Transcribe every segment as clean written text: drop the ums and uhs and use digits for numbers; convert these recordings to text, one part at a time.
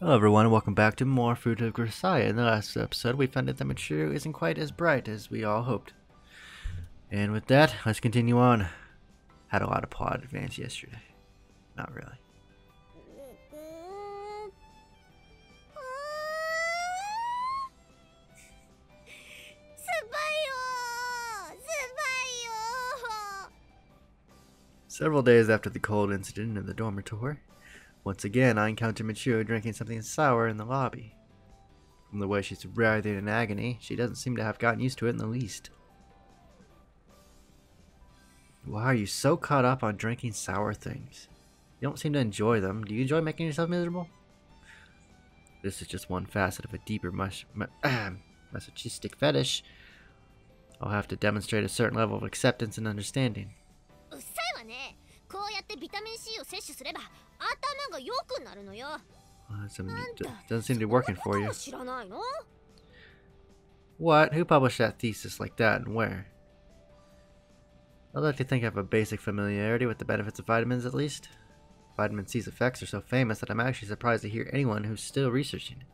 Hello everyone and welcome back to more Fruit of Grisaia. In the last episode we found out that Michiru isn't quite as bright as we all hoped. And with that, let's continue on. Had a lot of plot advance yesterday. Not really. Several days after the cold incident in the dormitory, once again I encounter Michiru drinking something sour in the lobby. From the way she's writhing in agony, she doesn't seem to have gotten used to it in the least. Why are you so caught up on drinking sour things? You don't seem to enjoy them. Do you enjoy making yourself miserable? This is just one facet of a deeper masochistic fetish. I'll have to demonstrate a certain level of acceptance and understanding. Doesn't seem to be working for you. What? Who published that thesis like that and where? I'd like to think I have a basic familiarity with the benefits of vitamins at least. Vitamin C's effects are so famous that I'm actually surprised to hear anyone who's still researching it.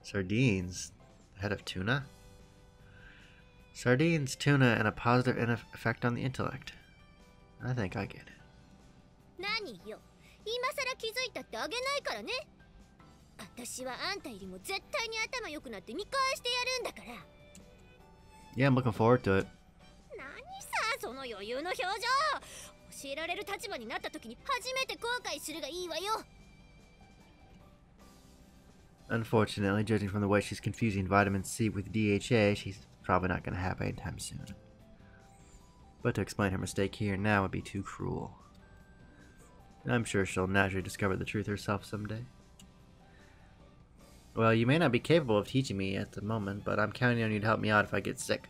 Sardines? Head of tuna? Sardines, tuna, and a positive effect on the intellect. I think I get it. Yeah, I'm looking forward to it. Unfortunately, judging from the way she's confusing vitamin C with DHA, she's probably not going to have it anytime soon. But to explain her mistake here and now would be too cruel. I'm sure she'll naturally discover the truth herself someday. Well, you may not be capable of teaching me at the moment, but I'm counting on you to help me out if I get sick.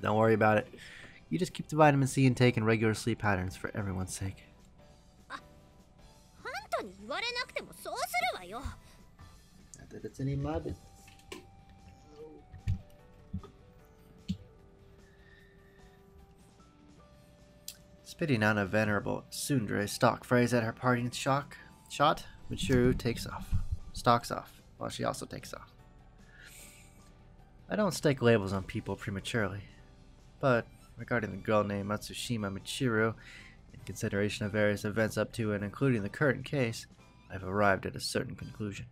Don't worry about it. You just keep the vitamin C intake and regular sleep patterns for everyone's sake. Not that it's any of my business. Spitting out a venerable tsundere stock phrase at her parting shot, Michiru stalks off, while she also takes off. I don't stake labels on people prematurely, but regarding the girl named Matsushima Michiru, in consideration of various events up to and including the current case, I've arrived at a certain conclusion.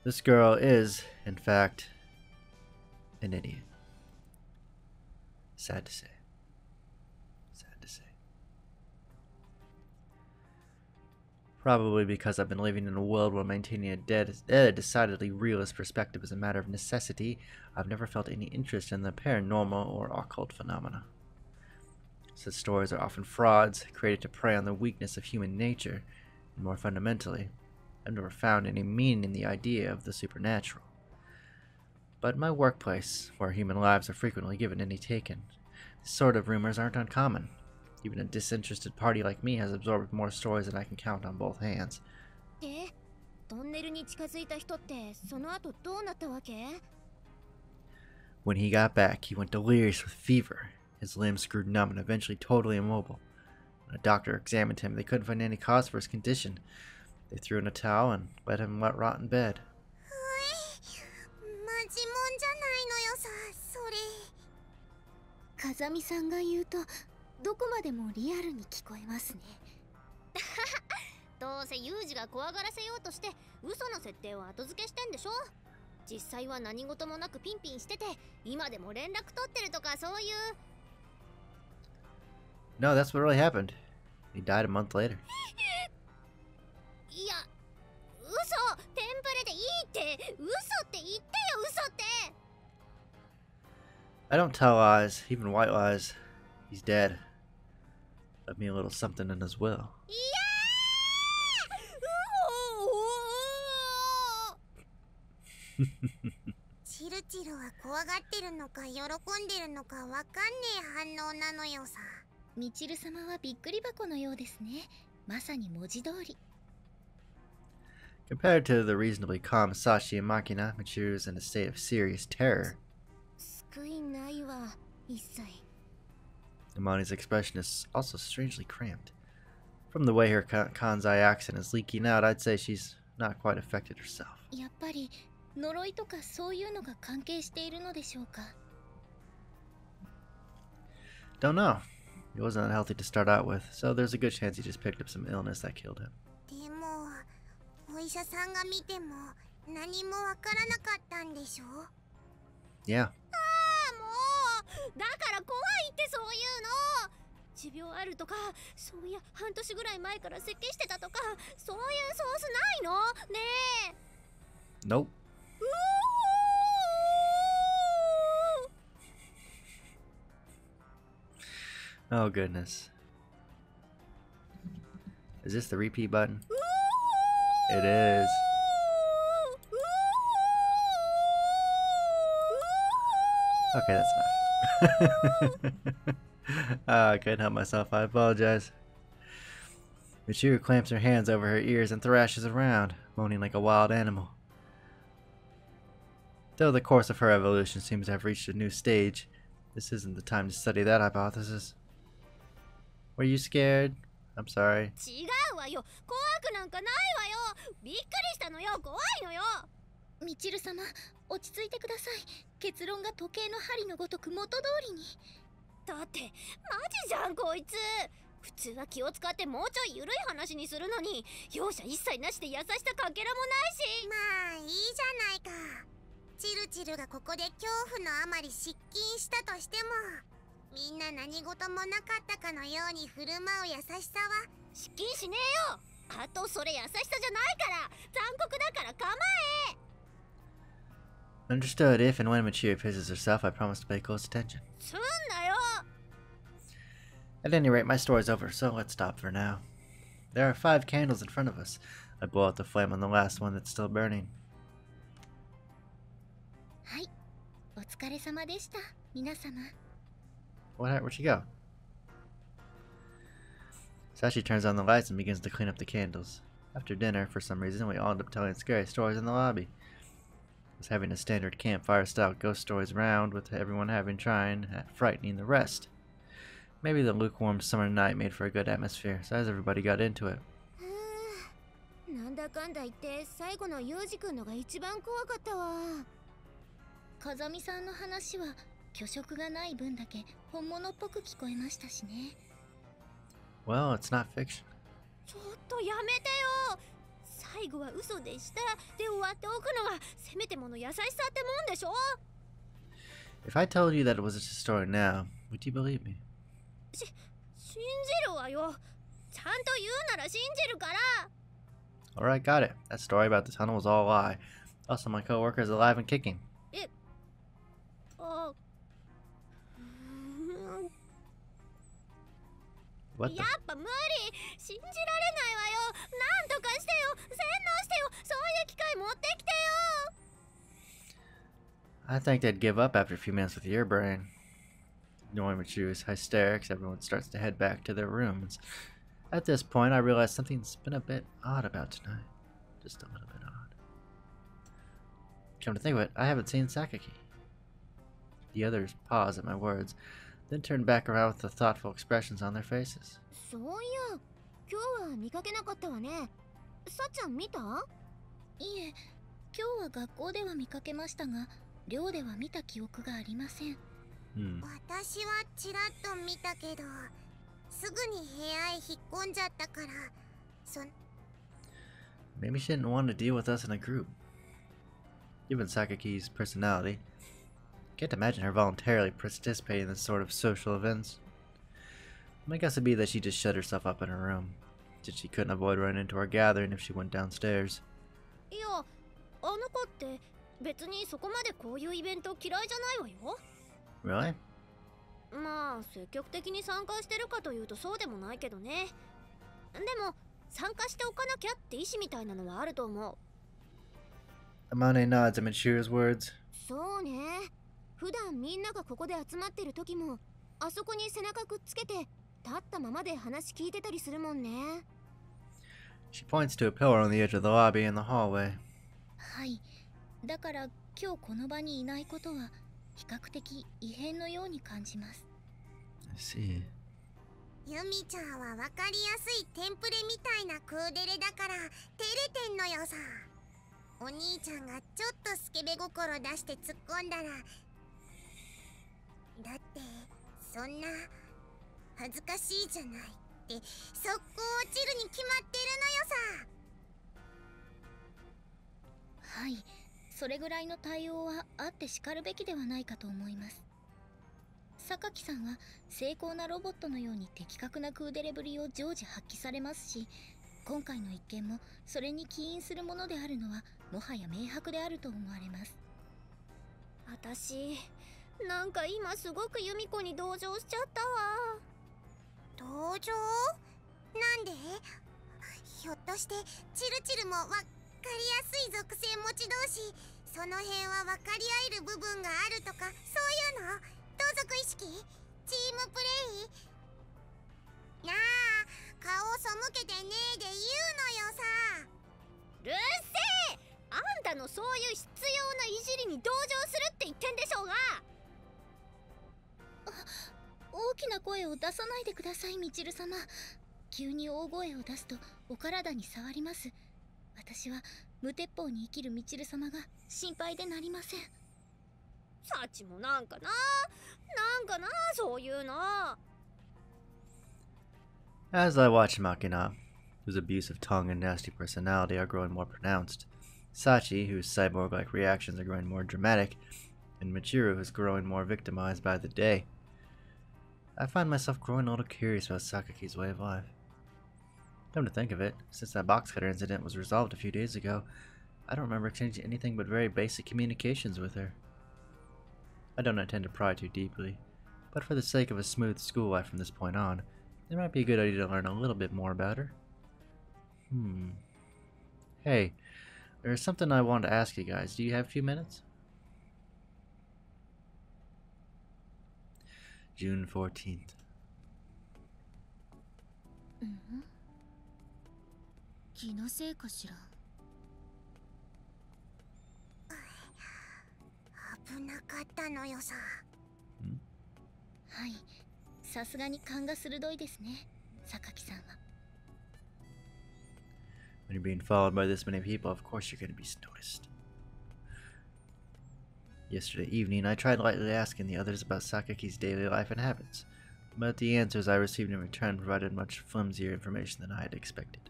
This girl is, in fact, an idiot. Sad to say. Sad to say. Probably because I've been living in a world where maintaining a decidedly realist perspective is a matter of necessity, I've never felt any interest in the paranormal or occult phenomena. Such stories are often frauds, created to prey on the weakness of human nature, and more fundamentally, I've never found any meaning in the idea of the supernatural. But in my workplace, where human lives are frequently given and taken, these sort of rumors aren't uncommon. Even a disinterested party like me has absorbed more stories than I can count on both hands. When he got back, he went delirious with fever. His limbs grew numb and eventually totally immobile. When a doctor examined him, they couldn't find any cause for his condition. They threw in a towel and let him rot in bed. No, that's what really happened. He died a month later. I don't tell lies, even white lies. He's dead. Left me a little something in his will. チルチルは怖がってるのか喜んでるのかわかんねえ反応なのよさ。ミチル様はびっくり箱のようですね。まさに文字通り。Compared to the reasonably calm Sashi and Makina, Michiru is in a state of serious terror. 救いないわ、一切。Imani's expression is also strangely cramped. From the way her Kanzai accent is leaking out, I'd say she's not quite affected herself. やっぱり呪いとかそういうのが関係しているのでしょうか。Don't know. He wasn't unhealthy to start out with, so there's a good chance he just picked up some illness that killed him. でも、お医者さんが見ても何もわからなかったんでしょ？ Yeah. もうだから怖いってそういうの。持病あるとか、そういや半年ぐらい前から咳してたとか、そういうソースないの？ねえ。 Nope. Oh goodness. Is this the repeat button? It is. Okay, that's enough. I couldn't help myself. I apologize. Michiru clamps her hands over her ears and thrashes around, moaning like a wild animal. Though the course of her evolution seems to have reached a new stage, this isn't the time to study that hypothesis. Were you scared? I'm sorry. 違うわよ。怖くなんかないわよ。びっくりしたのよ。怖いのよ。ミチル様、落ち着いてください。結論が時計の針のごとく元通りに。だってマジじゃんこいつ。普通は気を使ってもうちょい緩い話にするのに、容赦一切なしで優しさかけらもないし。まあいいじゃないか。チルチルがここで恐怖のあまり失禁したとしても、みんな何事もなかったかのように振る舞う優しさは失禁しねえよ。あとそれ優しさじゃないから。残酷だから構え。 Understood. If and when Michiru pisses herself, I promise to pay close attention. すんなよ。 At any rate, my story's over, so let's stop for now. There are 5 candles in front of us. I blow out the flame on the last one that's still burning. はい、お疲れ様でした、皆様。Where'd she go? Sashi turns on the lights and begins to clean up the candles. After dinner, for some reason, we all end up telling scary stories in the lobby. It was having a standard campfire-style ghost stories round, with everyone having trying at frightening the rest. Maybe the lukewarm summer night made for a good atmosphere, so as everybody got into it. なんだかんだ言って最後のユージ君のが一番怖かったわ。風見さんの話は虚飾がない分だけ本物っぽく聞こえましたしね。 Well, it's not fiction. ちょっとやめてよ。最後は嘘でしたで終わっておくのがせめてもの優しさってもんでしょ。 If I told you that it was just a story now, would you believe me? 信じるわよ。ちゃんと言うなら信じるから。 Alright, got it. That story about the tunnel was all a lie. Also, my coworker is alive and kicking. あ、 What や the? っぱ無理。信じられないわよ。なんとかしてよ。洗脳してよ。そういう機会持ってきてよ。 I think they'd give up after a few minutes with your brain. Ignoring Michiru's hysterics, everyone starts to head back to their rooms. At this point, I realize something's been a bit odd about tonight. Just a little bit odd. Come to think of it, I haven't seen Sakaki. The others pause at my words, then turn back around with the thoughtful expressions on their faces. そういや、今日は見かけなかったわね。さっちゃん見た？いえ、今日は学校では見かけましたが、寮では見た記憶がありません。私はちらっと見たけど、すぐに部屋へ引っ込んじゃったから、Maybe she didn't want to deal with us in a group. Given Sakaki's personality, I can't imagine her voluntarily participating in this sort of social events. My guess would be that she just shut herself up in her room, since she couldn't avoid running into our gathering if she went downstairs. いや、あの子って別にそこまでこういうイベント嫌いじゃないわよ。 Really? まあ積極的に参加してるかというとそうでもないけどね。でも参加しておかなきゃって意志みたいなのはあると思う。 Amane nods at Michiru's words. そうね。普段みんながここで集まってる時もあそこに背中くっつけて立ったままで話聞いてたりするもんね。She points to a pillar on the edge of the lobby in the hallway. はい。だから今日この場にいないことは比較的異変のように感じます。I see. ユミちゃんは分かりやすいテンプレみたいなクーデレだから照れてんのよさ。お兄ちゃんがちょっとスケベ心出して突っ込んだら、だってそんな恥ずかしいじゃないって速攻落ちるに決まってるのよさ。はい。それぐらいの対応はあってしかるべきではないかと思います。榊さんは精巧なロボットのように的確なクーデレぶりを常時発揮されますし、今回の一件もそれに起因するものであるのはもはや明白であると思われます。私なんか今すごくユミコに同情しちゃったわ。同情？なんで？ひょっとしてチルチルも分かりやすい属性持ち同士、その辺は分かり合える部分があるとか、そういうの？同族意識？チームプレイ？なあ、顔背けてねえで言うのよさ。うるせえ。あんたのそういう必要ないじりに同情するって言ってんでしょうが。大きな声を出さないでください、みちる様。急に大声を出すとお体に触ります。私は無鉄砲に生きるみちる様が心配でなりません。サチもなんかなそういうの。 As I watch Makina, whose abusive tongue and nasty personality are growing more pronounced, Sachi, whose cyborg-like reactions are growing more dramatic, and Michiru, who's growing more victimized by the day, I find myself growing a little curious about Sakaki's way of life. Come to think of it, since that box cutter incident was resolved a few days ago, I don't remember exchanging anything but very basic communications with her. I don't intend to pry too deeply, but for the sake of a smooth school life from this point on, it might be a good idea to learn a little bit more about her. Hey, there's something I wanted to ask you guys. Do you have a few minutes? June 14th. 気のせいかしら。危なかったのよさ。はい。さすがに勘が鋭いですね、榊さんは。When you're being followed by this many people, of course you're going to be noticed. Yesterday evening, I tried lightly asking the others about Sakaki's daily life and habits, but the answers I received in return provided much flimsier information than I had expected.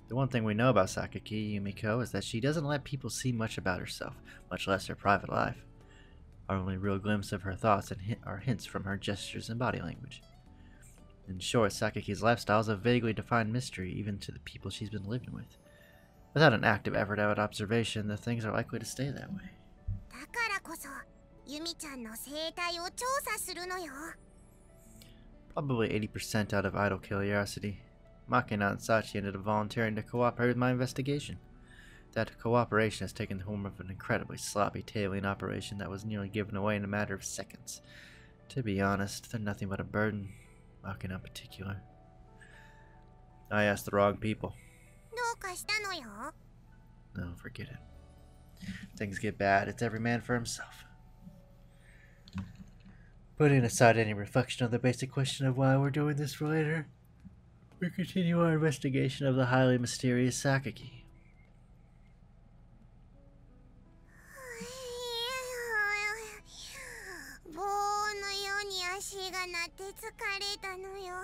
The one thing we know about Sakaki, Yumiko, is that she doesn't let people see much about herself, much less her private life. Our only real glimpse of her thoughts are hints from her gestures and body language. In short, Sakaki's lifestyle is a vaguely defined mystery even to the people she's been living with. Without an active effort at observation, the things are likely to stay that way. だからこそ、ユミちゃんの生態を調査するのよ。Probably 80% out of idle curiosity, Makina and Sachi ended up volunteering to cooperate with my investigation. That cooperation has taken the form of an incredibly sloppy tailing operation that was nearly given away in a matter of seconds. To be honest, they're nothing but a burden, Makina in particular. I asked the wrong people. どうかしたのよ。No, forget it. Things get bad, it's every man for himself. Putting aside any reflection on the basic question of why we're doing this for later, we continue our investigation of the highly mysterious Sakaki. 棒のように足が鳴って疲れたのよ。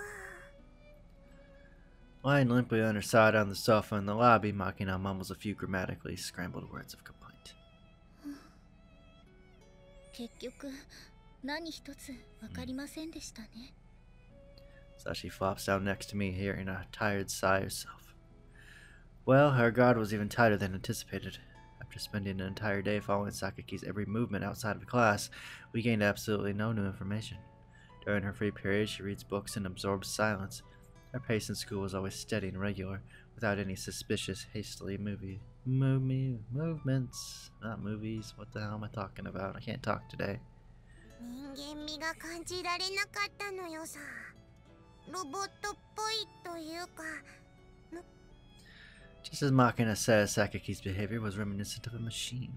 Lying limply on her side on the sofa in the lobby, Makina mumbles a few grammatically scrambled words of complaint. 結局何一つわかりませんでしたね。Sachi flops down next to me, hearing a tired sigh herself. Well, our guard was even tighter than anticipated. After spending an entire day following Sakaki's every movement outside of class, we gained absolutely no new information. During her free period, she reads books and absorbs silence. Her pace in school was always steady and regular, without any suspicious, hastily movements. Not movies. What the hell am I talking about? I can't talk today. 人間味が感じられなかったのよさ。ロボットっぽいというか。 Just as Makina says, Sakaki's behavior was reminiscent of a machine.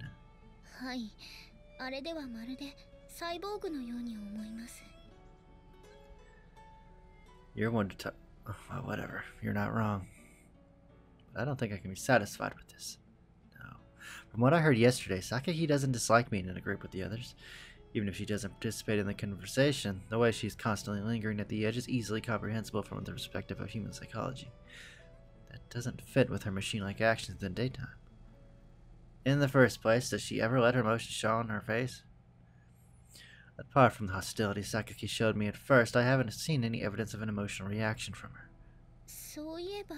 はい、あれではまるでサイボーグのように思います。 You're one to talk. Well, whatever. You're not wrong. But I don't think I can be satisfied with this. No. From what I heard yesterday, Sakaki doesn't dislike being in a group with the others. Even if she doesn't participate in the conversation, the way she's constantly lingering at the edge is easily comprehensible from the perspective of human psychology. That doesn't fit with her machine-like actions in the daytime. In the first place, does she ever let her emotions show on her face? Apart from the hostility Sakaki showed me at first, I haven't seen any evidence of an emotional reaction from her. そういえば、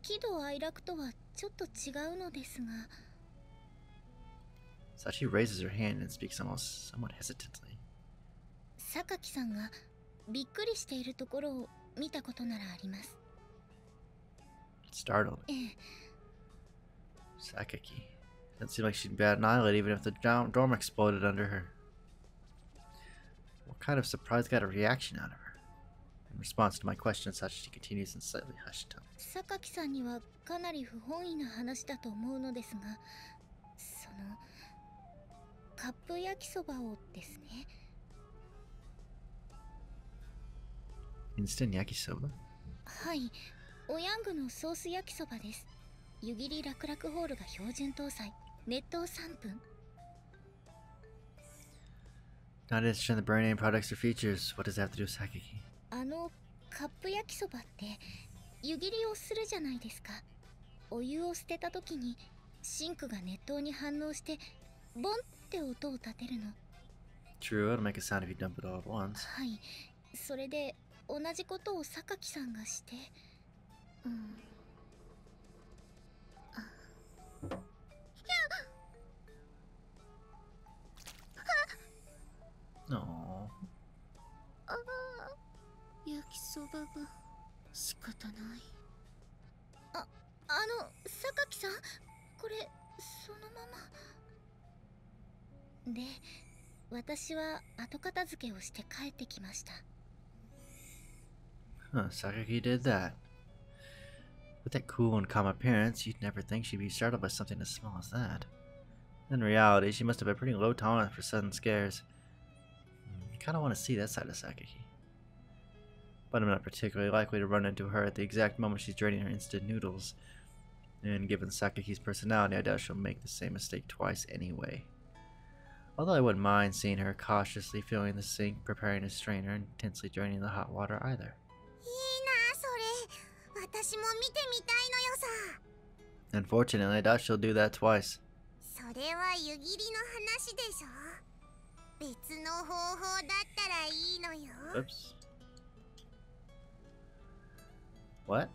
喜怒哀楽とはちょっと違うのですが。 Sachi raises her hand and speaks almost somewhat hesitantly. 榊さんがびっくりしているところを見たことならあります。 Startled. ええ。 Sakaki. Doesn't seem like she'd bat an eyelid even if the dorm exploded under her. What kind of surprise got a reaction out of her? In response to my question, Sachi continues in slightly hushed tone. 榊さんにはかなり不本意な話だと思うのですが、そのカップ焼きそばをですね。 Instant yakisoba? はい、おヤングのソース焼きそばです。湯切り楽々ホールが標準搭載。熱湯3分。 Not interested in the brand name products or features. What does that have to do with Sakaki? あのカップ焼きそばって湯切りをするじゃないですか。お湯を捨てた時にシンクが熱湯に反応してボンって音を立てるの。 True, it'll make a sound if you dump it all at once. はい、それで同じことを榊さんがして、No. 焼きそばが仕方ない。榊さん、これそのままで、私は後片付けをして帰ってきました。 Huh, Sakaki did that. With that cool and calm appearance, you'd never think she'd be startled by something as small as that. In reality, she must have a pretty low tolerance for sudden scares. I kinda want to see that side of Sakaki. But I'm not particularly likely to run into her at the exact moment she's draining her instant noodles. And given Sakaki's personality, I doubt she'll make the same mistake twice anyway. Although I wouldn't mind seeing her cautiously filling the sink, preparing a strainer, and intensely draining the hot water either. いいなそれ。私も見てみたいのよさ。 Unfortunately, I doubt she'll do that twice. それは湯切りの話でしょ。別の方法だったらいいのよ。 Oops. What?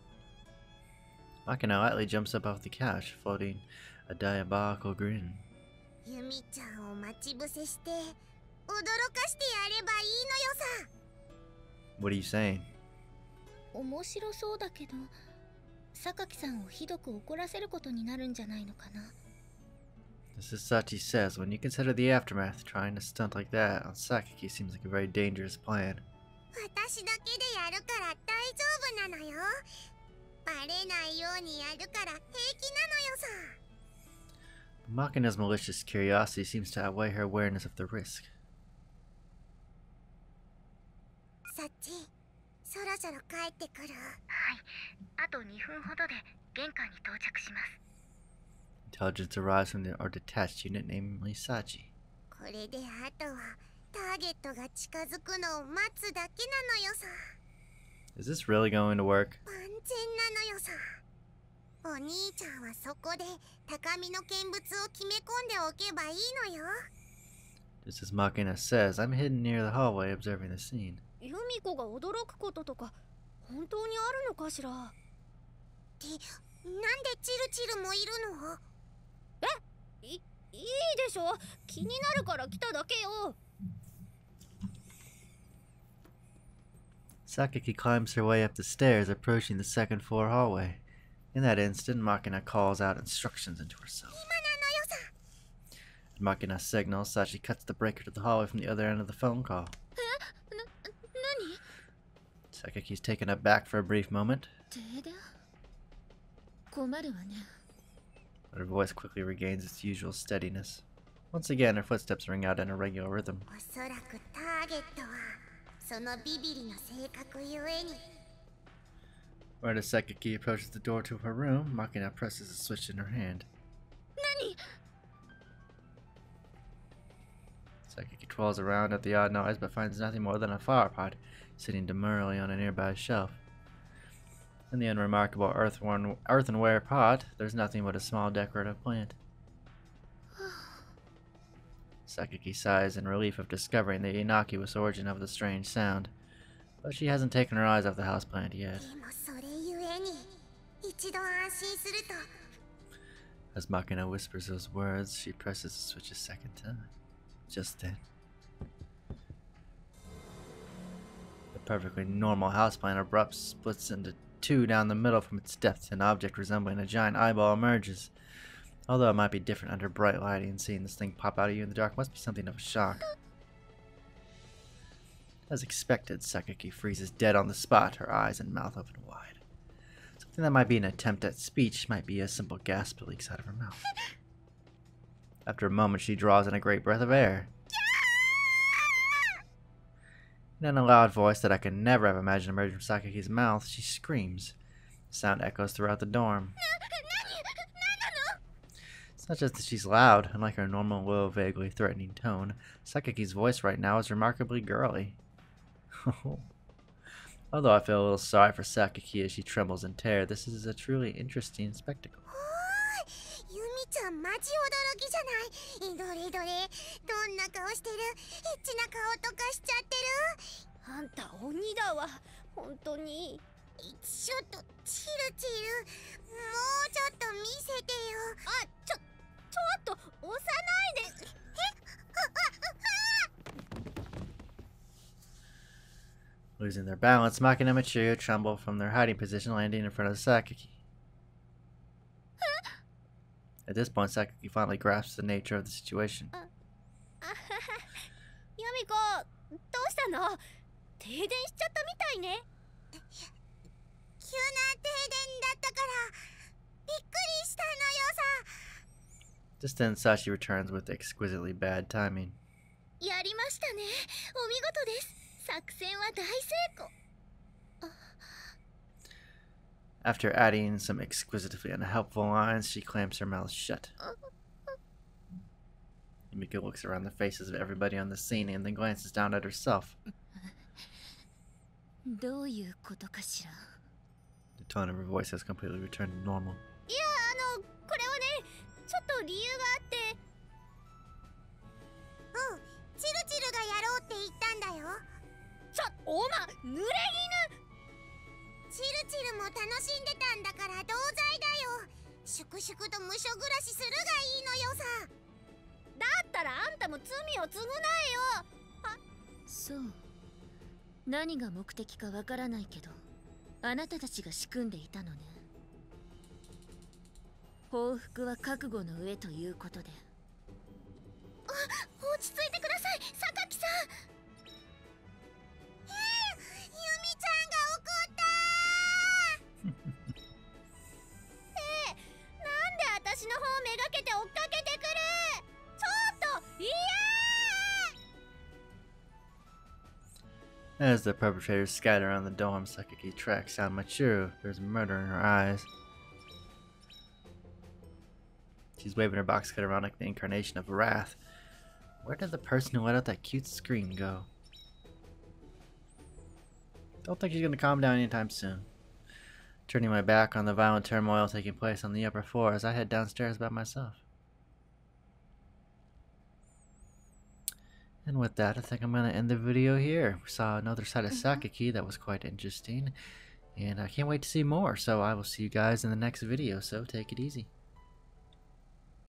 Makina lightly jumps up off the couch, floating a diabolical grin. ユミちゃんを待ち伏せして驚かしてやればいいのよさ。 What are you saying? 面白そうだけど、榊さんをひどく怒らせることになるんじゃないのかな。 As Sachi says, when you consider the aftermath, trying a stunt like that on Sakaki seems like a very dangerous plan. 私だけでやるから大丈夫なのよ。バレないようにやるから平気なのよさ。 Makina's malicious curiosity seems to outweigh her awareness of the risk. サッチ、そろそろ帰ってくる。はい、あと2分ほどで玄関に到着します。 Intelligence arrives from our detached unit, namely Sachi. これであとはターゲットが近づくのを待つだけなのよさ。 Is this really going to work? 万全なのよさ。お兄ちゃんはそこで高みの見物を決め込んでおけばいいのよ。 Just as Makina says, I'm hidden near the hallway observing the scene. ユミコが驚くこととか本当にあるのかしら。なんでチルチルもいるの？いいでしょ。気になるから来ただけよ。 Sakaki climbs her way up the stairs, approaching the second floor hallway. In that instant, Machina calls out instructions into herself. Machina signals so she cuts the breaker to the hallway from the other end of the phone call. Sakaki's taken aback for a brief moment, but her voice quickly regains its usual steadiness. Once again, her footsteps ring out in a regular rhythm. Right as Sakaki approaches the door to her room, Machina presses a switch in her hand. Sakaki twirls around at the odd noise but finds nothing more than a flower pot sitting demurely on a nearby shelf. In the unremarkable earthenware pot, there's nothing but a small decorative plant. Sakaki sighs in relief of discovering the innocuous origin of the strange sound, but she hasn't taken her eyes off the houseplant yet. As Machina whispers those words, she presses the switch a second time. Just then, the perfectly normal houseplant abruptly splits into two down the middle from its depths. An object resembling a giant eyeball emerges. Although it might be different under bright lighting, seeing this thing pop out of you in the dark must be something of a shock. As expected, Sakaki freezes dead on the spot, her eyes and mouth open wide. Something that might be an attempt at speech might be a simple gasp that leaks out of her mouth. After a moment, she draws in a great breath of air. In a loud voice that I could never have imagined emerging from Sakaki's mouth, she screams. The sound echoes throughout the dorm. It's not just that she's loud. Unlike her normal, low, vaguely threatening tone, Sakaki's voice right now is remarkably girly. Although I feel a little sorry for Sakaki as she trembles in terror, this is a truly interesting spectacle. Losing their balance, Machina and Michiru tremble from their hiding position, landing in front of Sakaki. At this point, Sakaki finally grasps the nature of the situation. Just then, Sashi returns with exquisitely bad timing. After adding some exquisitely unhelpful lines, she clamps her mouth shut. Yumiko looks around the faces of everybody on the scene and then glances down at herself. The tone of her voice has completely returned to normal. As the perpetrators scatter around the dorm, Sakaki tracks down Michiru. There's murder in her eyes. She's waving her box cut around like the incarnation of wrath. Where did the person who let out that cute scream go? Don't think she's gonna calm down anytime soon. Turning my back on the violent turmoil taking place on the upper floor as I head downstairs by myself. And with that, I think I'm going to end the video here. We saw another side of Sakaki that was quite interesting. And I can't wait to see more. So I will see you guys in the next video. So take it easy.